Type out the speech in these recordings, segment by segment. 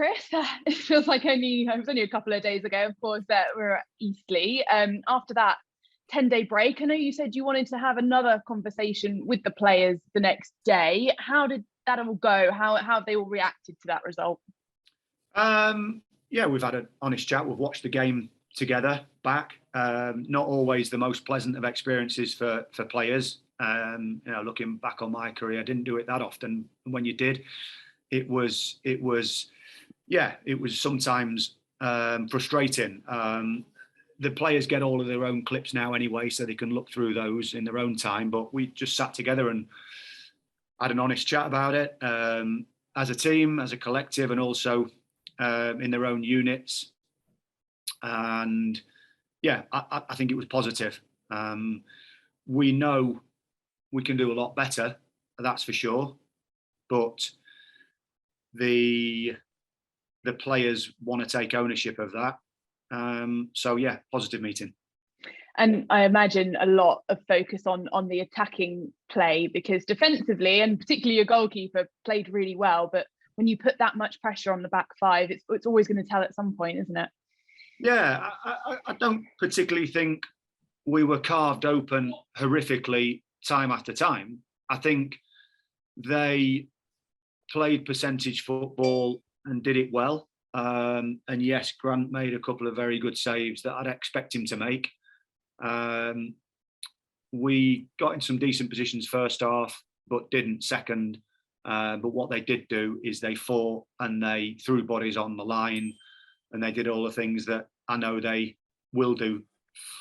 Chris. It feels like it was only a couple of days ago, of course, that we were at Eastleigh. After that 10-day break, I know you said you wanted to have another conversation with the players the next day. How did that all go? How have they all reacted to that result? Yeah, we've had an honest chat. We've watched the game together back. Not always the most pleasant of experiences for players. Looking back on my career, I didn't do it that often. And when you did, it was sometimes frustrating. The players get all of their own clips now anyway, so they can look through those in their own time. But we just sat together and had an honest chat about it as a team, as a collective, and also in their own units. And yeah, I think it was positive. We know we can do a lot better, that's for sure. But the players want to take ownership of that. So yeah, positive meeting. And I imagine a lot of focus on the attacking play, because defensively, and particularly your goalkeeper, played really well. But when you put that much pressure on the back five, it's always going to tell at some point, isn't it? Yeah, I don't particularly think we were carved open horrifically time after time. I think they played percentage football and did it well. And yes, Grant made a couple of very good saves that I'd expect him to make. We got in some decent positions first half, but didn't second. But what they did do is they fought and they threw bodies on the line, and they did all the things that I know they will do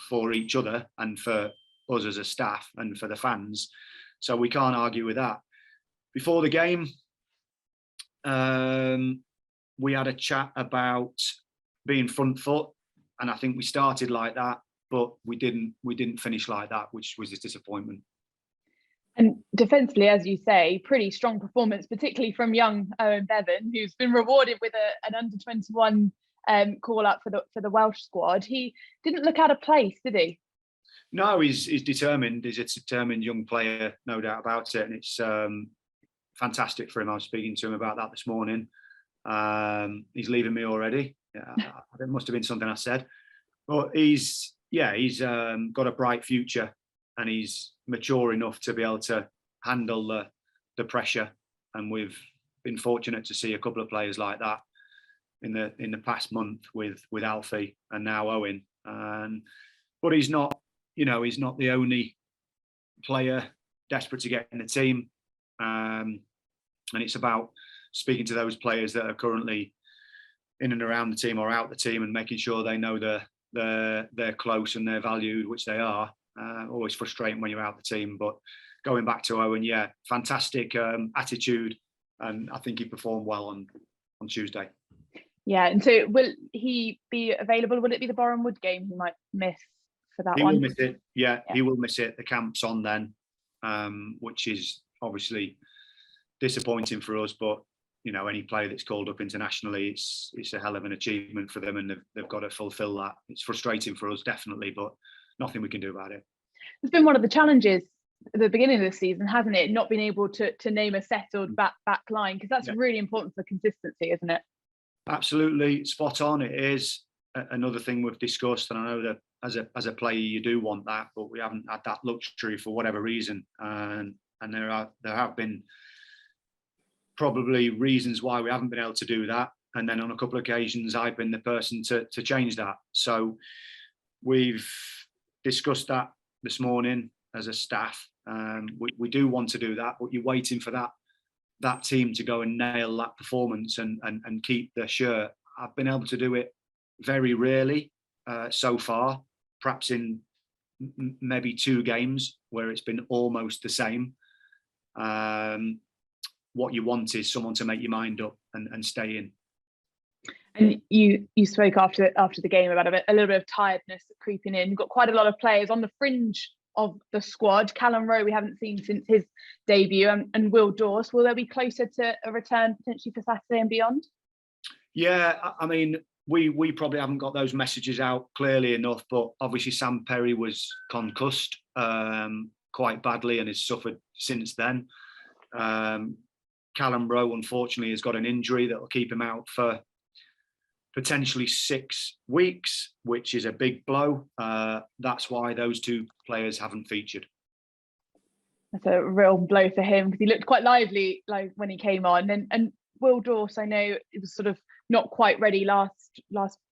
for each other and for us as a staff and for the fans. So we can't argue with that. Before the game, we had a chat about being front foot, and I think we started like that, but we didn't finish like that, which was a disappointment. And defensively, as you say, pretty strong performance, particularly from young Owen Bevan, who's been rewarded with an under-21 call up for the Welsh squad. He didn't look out of place, did he? No, he's determined. He's a determined young player, no doubt about it, and it's fantastic for him. I was speaking to him about that this morning. He's leaving me already. Yeah, it must have been something I said, but he's got a bright future, and he's mature enough to be able to handle the pressure. And we've been fortunate to see a couple of players like that in the past month with Alfie and now Owen. But he's not the only player desperate to get in the team. And it's about speaking to those players that are currently in and around the team or out the team, and making sure they know they're close and they're valued, which they are. Always frustrating when you're out the team, but going back to Owen, yeah, fantastic attitude, and I think he performed well on Tuesday. Yeah, and so will he be available? Will it be the Boreham Wood game he might miss for that one? He will miss it. Yeah, he will miss it. The camp's on then, which is obviously disappointing for us. But any player that's called up internationally, it's a hell of an achievement for them, and they've got to fulfil that. It's frustrating for us, definitely, but nothing we can do about it. It's been one of the challenges at the beginning of the season, hasn't it? Not being able to name a settled back line, because that's really important for consistency, isn't it? Absolutely, spot on. It is another thing we've discussed, and I know that as a player you do want that, but we haven't had that luxury for whatever reason, and there have been probably reasons why we haven't been able to do that. And then on a couple of occasions, I've been the person to change that. So we've discussed that this morning as a staff. We do want to do that, but you're waiting for that team to go and nail that performance and keep the shirt. I've been able to do it very rarely so far, perhaps in maybe 2 games where it's been almost the same. What you want is someone to make your mind up and stay in. And you spoke after the game about a little bit of tiredness creeping in. You've got quite a lot of players on the fringe of the squad. Callum Rowe we haven't seen since his debut, and Will Dorse. Will they be closer to a return potentially for Saturday and beyond? Yeah, I mean, we probably haven't got those messages out clearly enough, but obviously Sam Perry was concussed quite badly and has suffered since then. Callum Rowe, unfortunately, has got an injury that will keep him out for potentially 6 weeks, which is a big blow. That's why those 2 players haven't featured. That's a real blow for him, because he looked quite lively like when he came on. And Will Dorse, I know it was sort of not quite ready last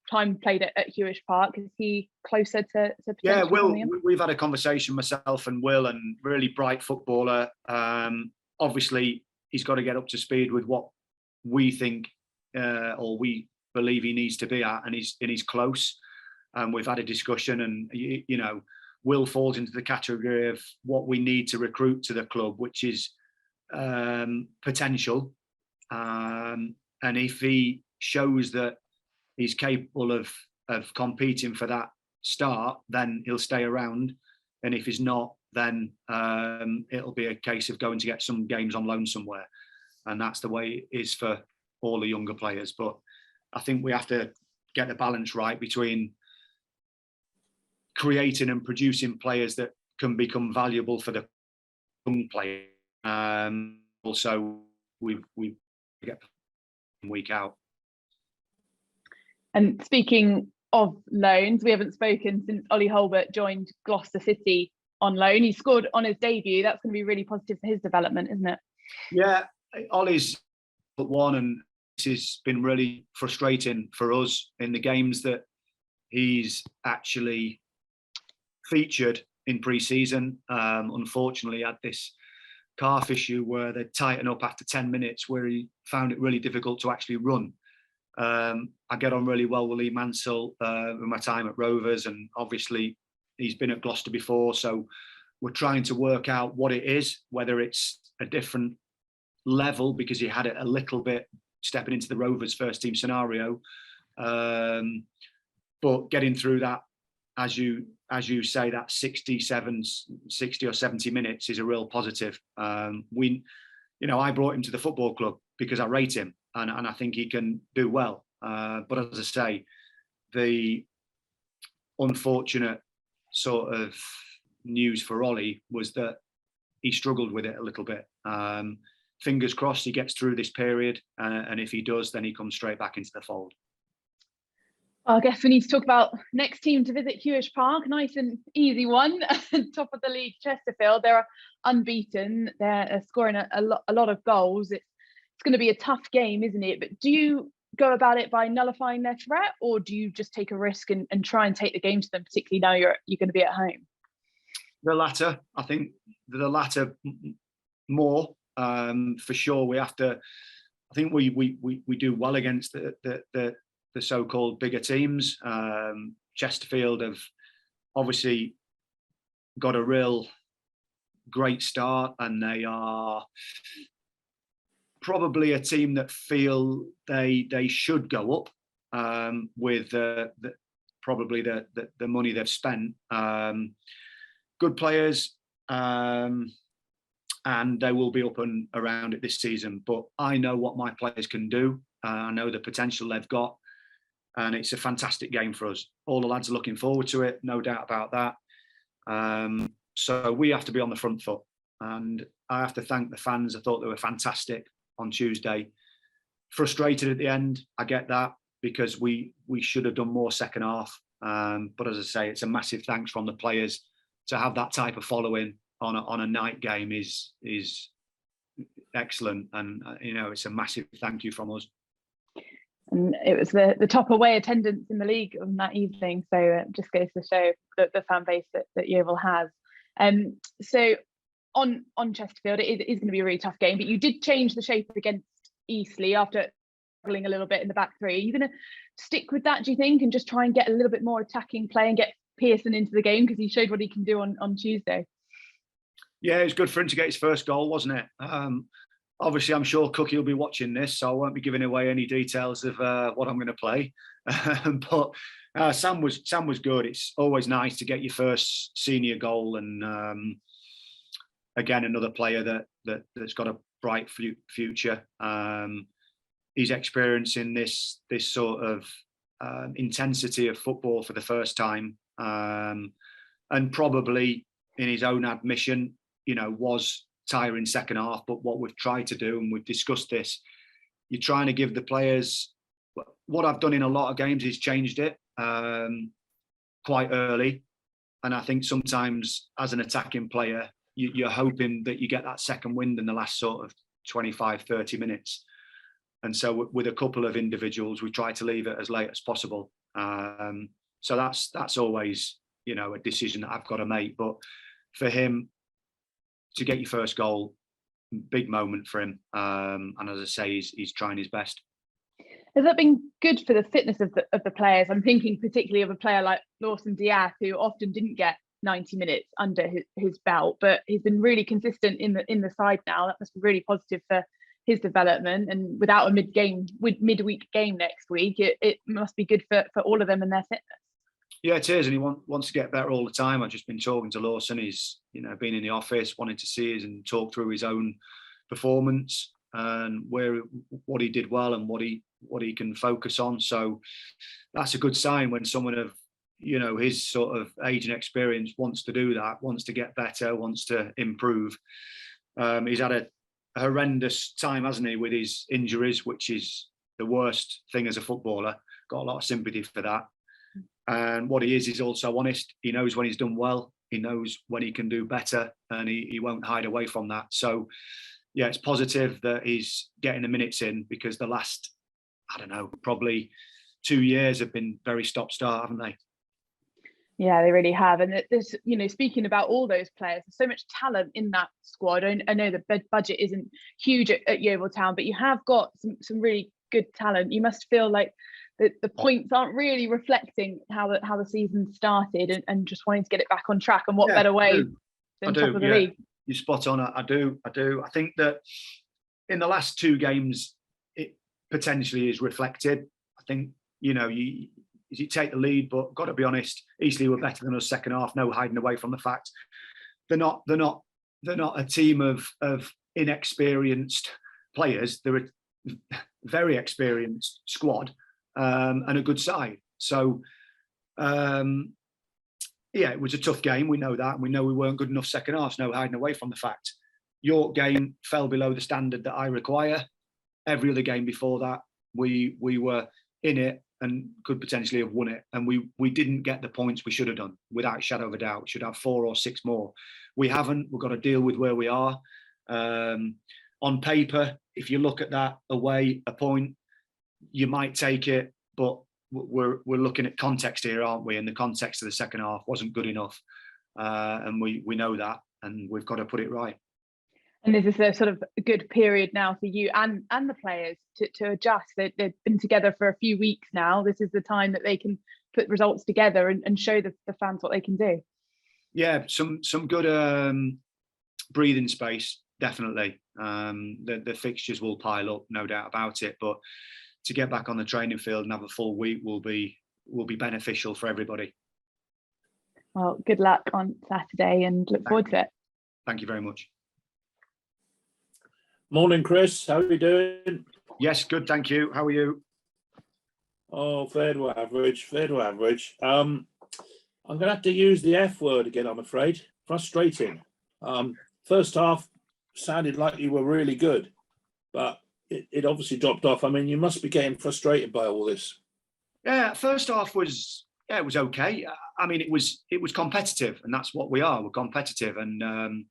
time played at Hewish Park. Is he closer to Yeah, Will, coming in? we've had a conversation, myself and Will, and really bright footballer. Obviously, he's got to get up to speed with what we think or we believe he needs to be at, and he's close. We've had a discussion, and you know, Will falls into the category of what we need to recruit to the club, which is potential. And if he shows that he's capable of competing for that start, then he'll stay around. And if he's not, then it'll be a case of going to get some games on loan somewhere. And that's the way it is for all the younger players. But I think we have to get the balance right between creating and producing players that can become valuable for the young player. Also, we get week out. And speaking of loans, we haven't spoken since Ollie Holbert joined Gloucester City on loan. He scored on his debut. That's going to be really positive for his development, isn't it? Yeah, Ollie's put one, and this has been really frustrating for us in the games that he's actually featured in pre-season. Unfortunately, had this calf issue where they tighten up after 10 minutes, where he found it really difficult to actually run. I get on really well with Lee Mansell with my time at Rovers, and obviously he's been at Gloucester before, so we're trying to work out what it is, whether it's a different level because he had it a little bit stepping into the Rovers first team scenario, but getting through that, as you say, that 60 or 70 minutes is a real positive. I brought him to the football club because I rate him, and I think he can do well. But as I say, the unfortunate sort of news for Ollie was that he struggled with it a little bit. Fingers crossed he gets through this period, and if he does, then he comes straight back into the fold. I guess we need to talk about next team to visit, Hewish Park. Nice and easy one. Top of the league, Chesterfield. They're unbeaten. They're scoring a lot of goals. It's going to be a tough game, isn't it? But do you go about it by nullifying their threat, or do you just take a risk and try and take the game to them, particularly now you're going to be at home? The latter. I think the latter more, for sure. We have to. I think we do well against the so-called bigger teams. Chesterfield have obviously got a real great start, and they are probably a team that feel they should go up with probably the money they've spent. Good players, and they will be up and around it this season. But I know what my players can do. I know the potential they've got. And it's a fantastic game for us. All the lads are looking forward to it, no doubt about that. So we have to be on the front foot. And I have to thank the fans. I thought they were fantastic on Tuesday. Frustrated at the end, I get that, because we should have done more second half. But as I say, it's a massive thanks from the players. To have that type of following on a night game is excellent. And, it's a massive thank you from us. And it was the top away attendance in the league on that evening. So it just goes to show the fan base that Yeovil has. So on Chesterfield, it is going to be a really tough game, but you did change the shape against Eastleigh after struggling a little bit in the back three. Are you going to stick with that, do you think, and just try and get a little bit more attacking play and get Pearson into the game, because he showed what he can do on Tuesday? Yeah, it was good for him to get his first goal, wasn't it? Obviously, I'm sure Cookie will be watching this, so I won't be giving away any details of what I'm going to play. But Sam was good. It's always nice to get your first senior goal, and again, another player that's got a bright future. He's experiencing this sort of intensity of football for the first time, and probably in his own admission, was tiring second half. But what we've tried to do, and we've discussed this, you're trying to give the players what I've done in a lot of games is changed it quite early. And I think sometimes as an attacking player, you're hoping that you get that second wind in the last sort of 25, 30 minutes. And so with a couple of individuals, we try to leave it as late as possible. So that's always, a decision that I've got to make. But for him to get your first goal, big moment for him. And as I say, he's trying his best. Has that been good for the fitness of the players? I'm thinking particularly of a player like Lawson Diaz, who often didn't get 90 minutes under his belt, but he's been really consistent in the side now. That must be really positive for his development. And without a midweek game next week, it must be good for all of them and their fitness. Yeah, it is, and he wants to get better all the time. I've just been talking to Lawson. He's been in the office, wanting to see us and talk through his own performance and what he did well and what he can focus on. So that's a good sign when someone of his sort of age and experience wants to do that, wants to get better, wants to improve. He's had a horrendous time, hasn't he, with his injuries, which is the worst thing as a footballer. Got a lot of sympathy for that. And what he is also honest. He knows when he's done well. He knows when he can do better, and he won't hide away from that. So, yeah, it's positive that he's getting the minutes in, because the last, probably 2 years have been very stop-start, haven't they? Yeah, they really have. And there's, speaking about all those players, there's so much talent in that squad. I know the budget isn't huge at Yeovil Town, but you have got some really good talent. You must feel like the points aren't really reflecting how the season started, and just wanting to get it back on track. And what better way than top of the league? You're spot on. I do. I think that in the last 2 games, it potentially is reflected. I think, you take the lead, but got to be honest, Eastleigh were better than us second half. No hiding away from the fact. They're not a team of inexperienced players. They're a very experienced squad. And a good side. So, it was a tough game. We know that. And we know we weren't good enough second half. No hiding away from the fact. York game fell below the standard that I require. Every other game before that, we were in it and could potentially have won it. And we didn't get the points we should have done, without a shadow of a doubt. We should have 4 or 6 more. We haven't. We've got to deal with where we are. On paper, if you look at that away, a point, you might take it, but we're looking at context here, aren't we? And the context of the second half wasn't good enough, and we know that, and we've got to put it right. And is this a sort of a good period now for you and the players to adjust? They've been together for a few weeks now. This is the time that they can put results together and show the fans what they can do. Yeah, some good breathing space, definitely. The fixtures will pile up, no doubt about it, but to get back on the training field and have a full week will be beneficial for everybody. Well, good luck on Saturday and look forward to it. Thank you very much. Morning, Chris. How are you doing? Yes, good, thank you. How are you? Oh, fair to average. I'm going to have to use the F word again, I'm afraid. Frustrating. First half sounded like you were really good, but it obviously dropped off. I mean, you must be getting frustrated by all this. Yeah, first half was okay. I mean, it was competitive, and that's what we are. We're competitive, and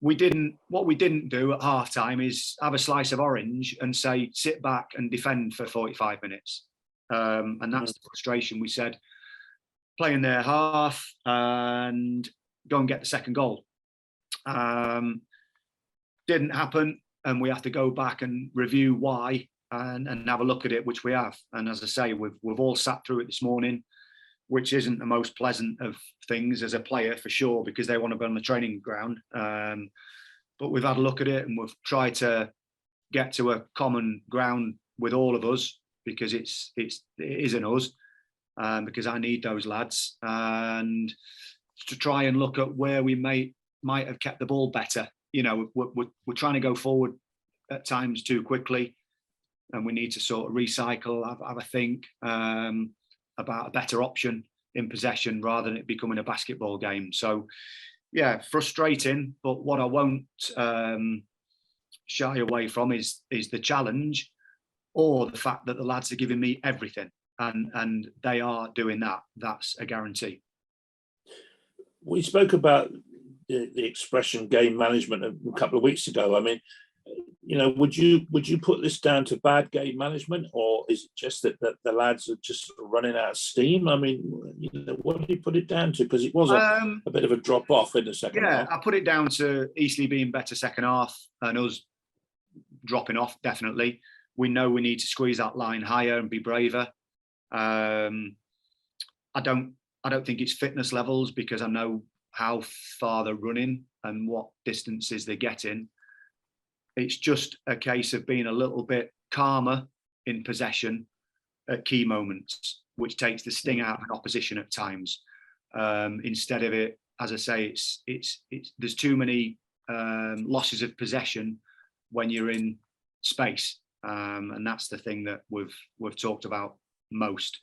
what we didn't do at half time is have a slice of orange and say sit back and defend for 45 minutes. And that's the frustration. We said play in their half and go and get the second goal. Didn't happen. And we have to go back and review why and have a look at it, which we have. And as I say, we've all sat through it this morning, which isn't the most pleasant of things as a player for sure, because they want to be on the training ground. But we've had a look at it and we've tried to get to a common ground with all of us, because it isn't us, because I need those lads, and to try and look at where we might have kept the ball better. We're trying to go forward at times too quickly, and we need to sort of recycle, have a think about a better option in possession rather than it becoming a basketball game. So, yeah, frustrating. But what I won't shy away from is the challenge or the fact that the lads are giving me everything, and they are doing that. That's a guarantee. We spoke about the expression game management a couple of weeks ago. I mean, would you put this down to bad game management, or is it just that the lads are just running out of steam? I mean, what do you put it down to? Because it was a bit of a drop off in the second half. I put it down to Eastleigh being better second half and us dropping off. Definitely, we know we need to squeeze that line higher and be braver. I don't think it's fitness levels, because I know how far they're running and what distances they're getting. It's just a case of being a little bit calmer in possession at key moments, which takes the sting out of an opposition at times. Instead of it, as I say, it's there's too many losses of possession when you're in space, and that's the thing that we've talked about most.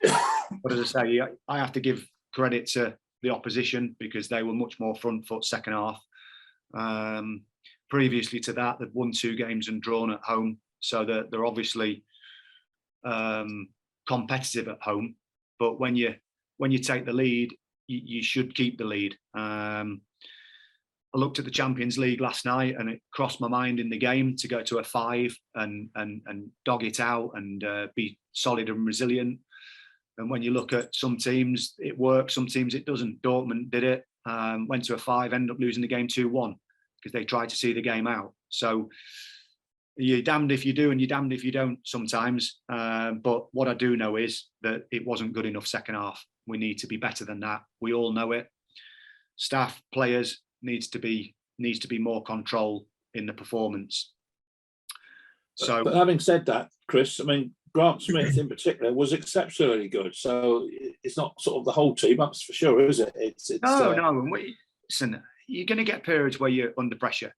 But as I say, I have to give credit to the opposition, because they were much more front foot second half. Previously to that, they've won 2 games and drawn at home, so they're obviously competitive at home. But when you take the lead, you should keep the lead. I looked at the Champions League last night, and it crossed my mind in the game to go to a 5 and dog it out and be solid and resilient. And when you look at some teams, it works, some teams it doesn't. Dortmund did it, went to a 5, ended up losing the game 2-1 because they tried to see the game out. So you're damned if you do and you're damned if you don't sometimes. But what I do know is that it wasn't good enough second half. We need to be better than that. We all know it. Staff, players, needs to be more control in the performance. So, but having said that, Chris, I mean, Grant Smith in particular was exceptionally good. So it's not sort of the whole team, that's for sure, is it? It's no. And listen, you're going to get periods where you're under pressure.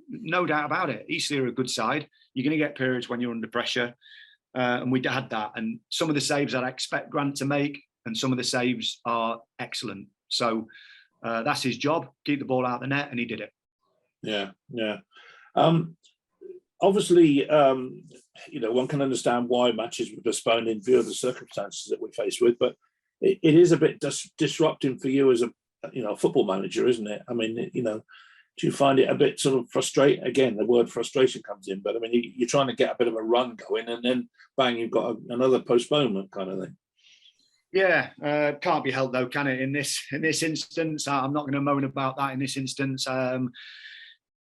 No doubt about it. Eastleigh are a good side. You're going to get periods when you're under pressure. And we had that. And some of the saves I'd expect Grant to make, and some of the saves are excellent. So that's his job, keep the ball out of the net, and he did it. Yeah. Obviously, one can understand why matches were postponed in view of the circumstances that we're faced with, but it is a bit disrupting for you as a football manager, isn't it? I mean, do you find it a bit sort of frustrating? Again, the word frustration comes in, but I mean, you're trying to get a bit of a run going, and then bang, you've got another postponement kind of thing. Yeah, can't be helped though, can it? In this instance, I'm not going to moan about that in this instance.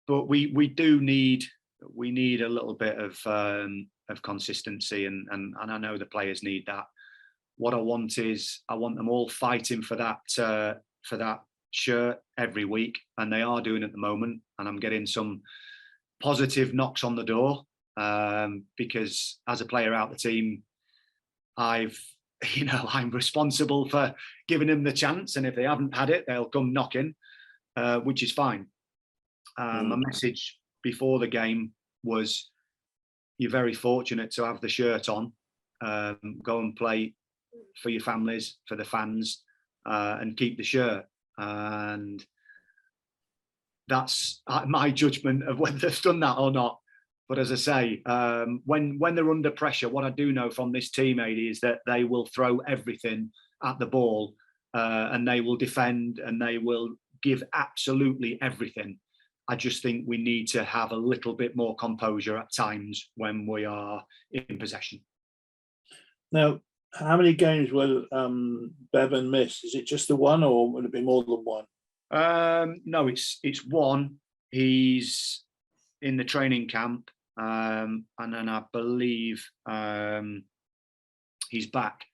But we do need a little bit of consistency, and I know the players need that. What I want is I want them all fighting for that shirt every week, and they are doing at the moment. And I'm getting some positive knocks on the door, because as a player out the team, I'm responsible for giving them the chance, and if they haven't had it, they'll come knocking, which is fine. My message before the game was, you're very fortunate to have the shirt on. Go and play for your families, for the fans, and keep the shirt. And that's my judgment of whether they've done that or not. But as I say, when they're under pressure, what I do know from this team, Adi, is that they will throw everything at the ball, and they will defend, and they will give absolutely everything. I just think we need to have a little bit more composure at times when we are in possession. Now, how many games will Bevan miss? Is it just the one, or will it be more than one? No, it's one. He's in the training camp, and then I believe he's back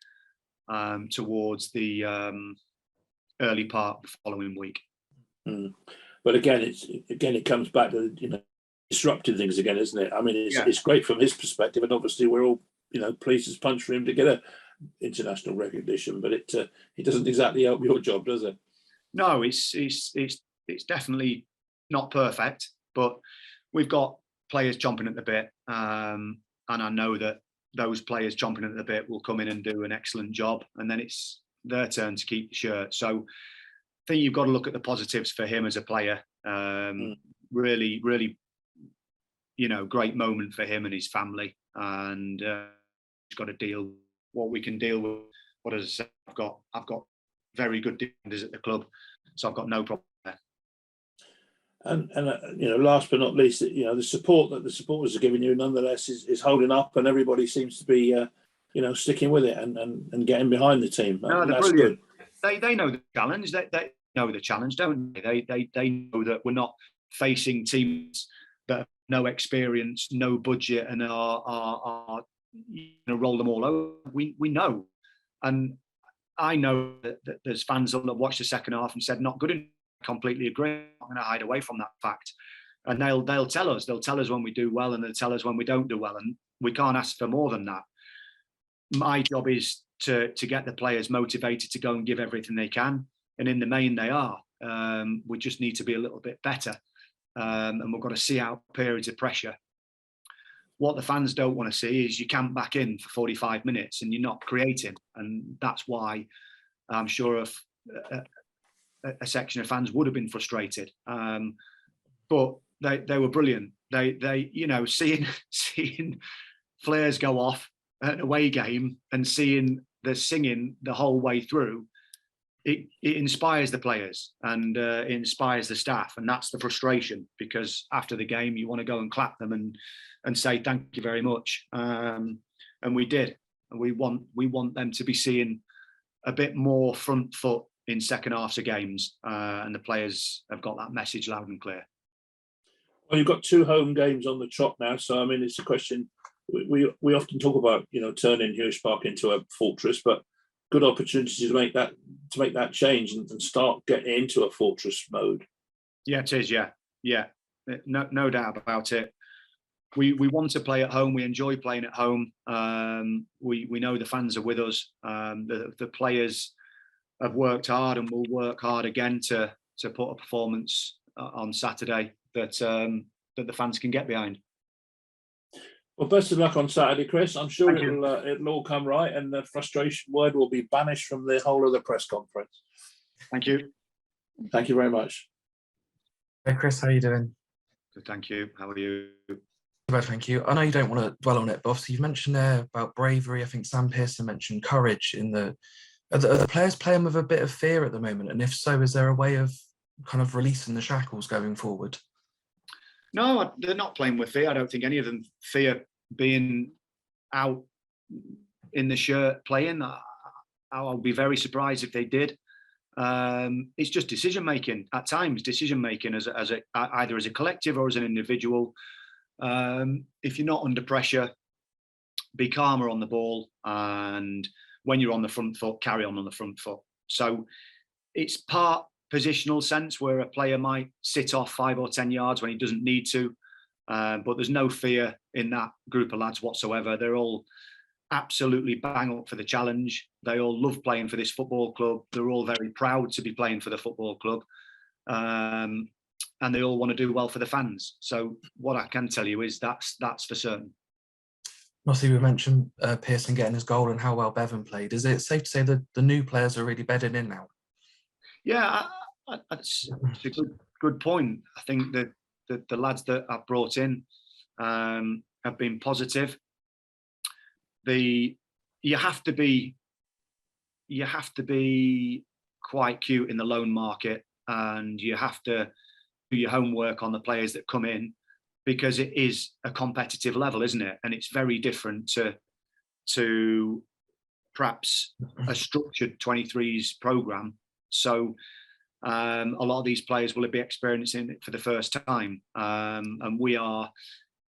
towards the early part of the following week. But again, it comes back to disrupting things again, isn't it? I mean, it's great from his perspective, and obviously we're all pleased as punch for him to get a international recognition, but it doesn't exactly help your job, does it? No, it's definitely not perfect, but we've got players chomping at the bit, and I know that those players chomping at the bit will come in and do an excellent job, and then it's their turn to keep the shirt. So I think you've got to look at the positives for him as a player. Really, really, great moment for him and his family. and we've got to deal what we can deal with. What as I said, I've got very good defenders at the club, so I've got no problem there. And last but not least, the support that the supporters are giving you, nonetheless, is holding up, and everybody seems to be, sticking with it and getting behind the team. No, they're that's brilliant. Good. They know the challenge. They know the challenge, don't they? They know that we're not facing teams that have no experience, no budget, and are roll them all over. We know, and I know that there's fans that have watched the second half and said not good enough. I completely agree. I'm not going to hide away from that fact, and they'll tell us. They'll tell us when we do well, and they'll tell us when we don't do well, and we can't ask for more than that. My job is to get the players motivated to go and give everything they can, and in the main they are. We just need to be a little bit better, and we've got to see out periods of pressure. What the fans don't want to see is you camp back in for 45 minutes and you're not creating, and that's why I'm sure a section of fans would have been frustrated. But they were brilliant. They seeing flares go off at an away game and seeing the singing the whole way through, it inspires the players and it inspires the staff, and that's the frustration, because after the game you want to go and clap them and say thank you very much, and we did. And we want them to be seeing a bit more front foot in second halves of games, and the players have got that message loud and clear. Well, you've got 2 home games on the trot now, so I mean it's a question. We often talk about turning Hughes Park into a fortress, but good opportunity to make that change and start getting into a fortress mode. Yeah, it is. Yeah, no doubt about it. We want to play at home. We enjoy playing at home. We know the fans are with us. The players have worked hard and will work hard again to put a performance on Saturday that the fans can get behind. Well, best of luck on Saturday, Chris. I'm sure it'll all come right, and the frustration word will be banished from the whole of the press conference. Thank you. Thank you very much. Hey, Chris, how are you doing? Good, thank you. How are you? Good, thank you. I know you don't want to dwell on it, but obviously you've mentioned there about bravery. I think Sam Pearson mentioned courage. Are the players playing with a bit of fear at the moment? And if so, is there a way of kind of releasing the shackles going forward? No, they're not playing with fear. I don't think any of them fear being out in the shirt playing. I'll be very surprised if they did. It's just decision making at times. Decision making as either as a collective or as an individual. If you're not under pressure, be calmer on the ball, and when you're on the front foot, carry on the front foot. So it's part positional sense where a player might sit off 5 or 10 yards when he doesn't need to, but there's no fear in that group of lads whatsoever. They're all absolutely bang up for the challenge. They all love playing for this football club. They're all very proud to be playing for the football club, and they all want to do well for the fans. So what I can tell you is that's for certain. Obviously, we mentioned Pearson getting his goal and how well Bevan played. Is it safe to say that the new players are really bedding in now? Yeah, it's a good point. I think that the lads that I've brought in have been positive. You have to be quite cute in the loan market, and you have to do your homework on the players that come in, because it is a competitive level, isn't it? And it's very different to perhaps a structured 23s program. So a lot of these players will be experiencing it for the first time, and we are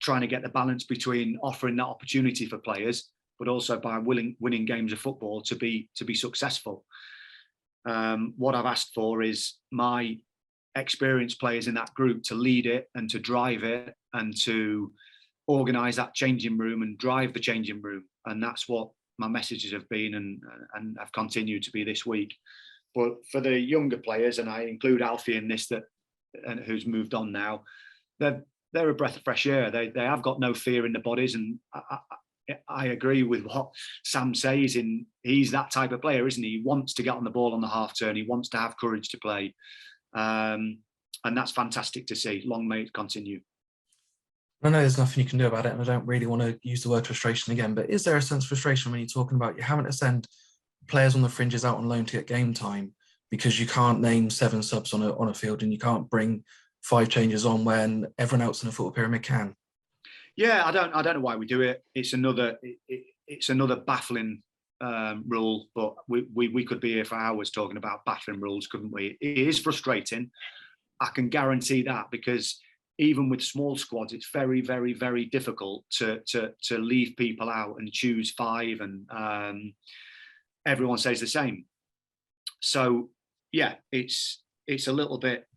trying to get the balance between offering that opportunity for players, but also by winning games of football to be successful. What I've asked for is my experienced players in that group to lead it and to drive it and to organise that changing room and drive the changing room, and that's what my messages have been and have continued to be this week. But for the younger players, and I include Alfie in this, who's moved on now, they're a breath of fresh air. They have got no fear in their bodies, and I agree with what Sam says. He's that type of player, isn't he? He wants to get on the ball on the half turn. He wants to have courage to play, and that's fantastic to see. Long may it continue. I know there's nothing you can do about it, and I don't really want to use the word frustration again, but is there a sense of frustration when you're talking about you having to send players on the fringes out on loan to get game time because you can't name 7 subs on a field and you can't bring 5 changes on when everyone else in the football pyramid can? Yeah, I don't know why we do it. It's another baffling rule, but we could be here for hours talking about baffling rules, couldn't we? It is frustrating. I can guarantee that, because even with small squads, it's very, very, very difficult to leave people out and choose 5, and everyone says the same. So yeah, it's a little bit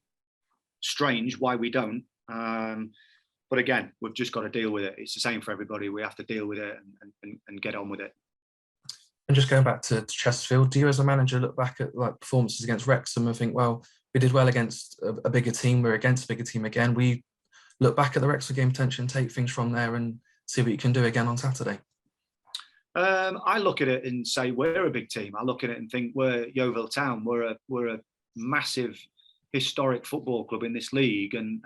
strange why we don't. But again, we've just got to deal with it. It's the same for everybody. We have to deal with it and get on with it. And just going back to Chesterfield, do you as a manager look back at like performances against Wrexham and think, well, we did well against a bigger team, we're against a bigger team again. We look back at the Wrexham game potentially and take things from there and see what you can do again on Saturday? I look at it and say we're a big team. I look at it and think we're Yeovil Town. We're a massive historic football club in this league, and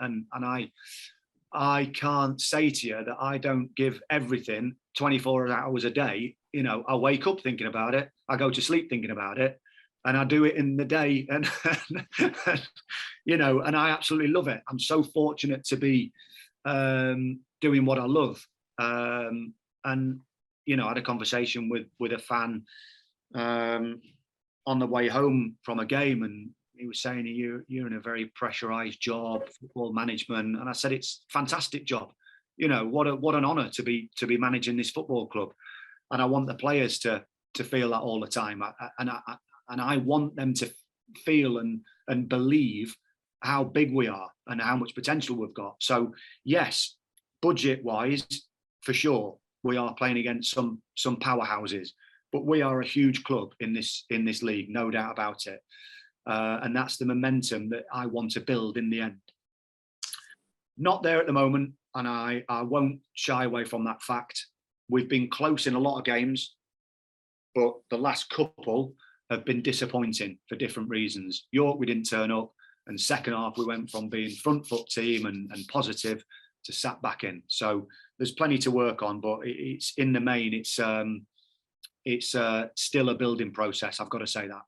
I can't say to you that I don't give everything 24 hours a day. You know, I wake up thinking about it. I go to sleep thinking about it, and I do it in the day. And you know, and I absolutely love it. I'm so fortunate to be doing what I love. And you know, I had a conversation with a fan on the way home from a game, and he was saying, you're in a very pressurized job, football management. And I said, it's a fantastic job. You know, what an honor to be managing this football club. And I want the players to feel that all the time. And I want them to feel and believe how big we are and how much potential we've got. So yes, budget wise, for sure, we are playing against some powerhouses, but we are a huge club in this league, no doubt about it. And that's the momentum that I want to build in the end. Not there at the moment, and I won't shy away from that fact. We've been close in a lot of games, but the last couple have been disappointing for different reasons. York, we didn't turn up, and second half we went from being front foot team and positive to sat back in. So there's plenty to work on, but it's in the main, it's still a building process. I've got to say that.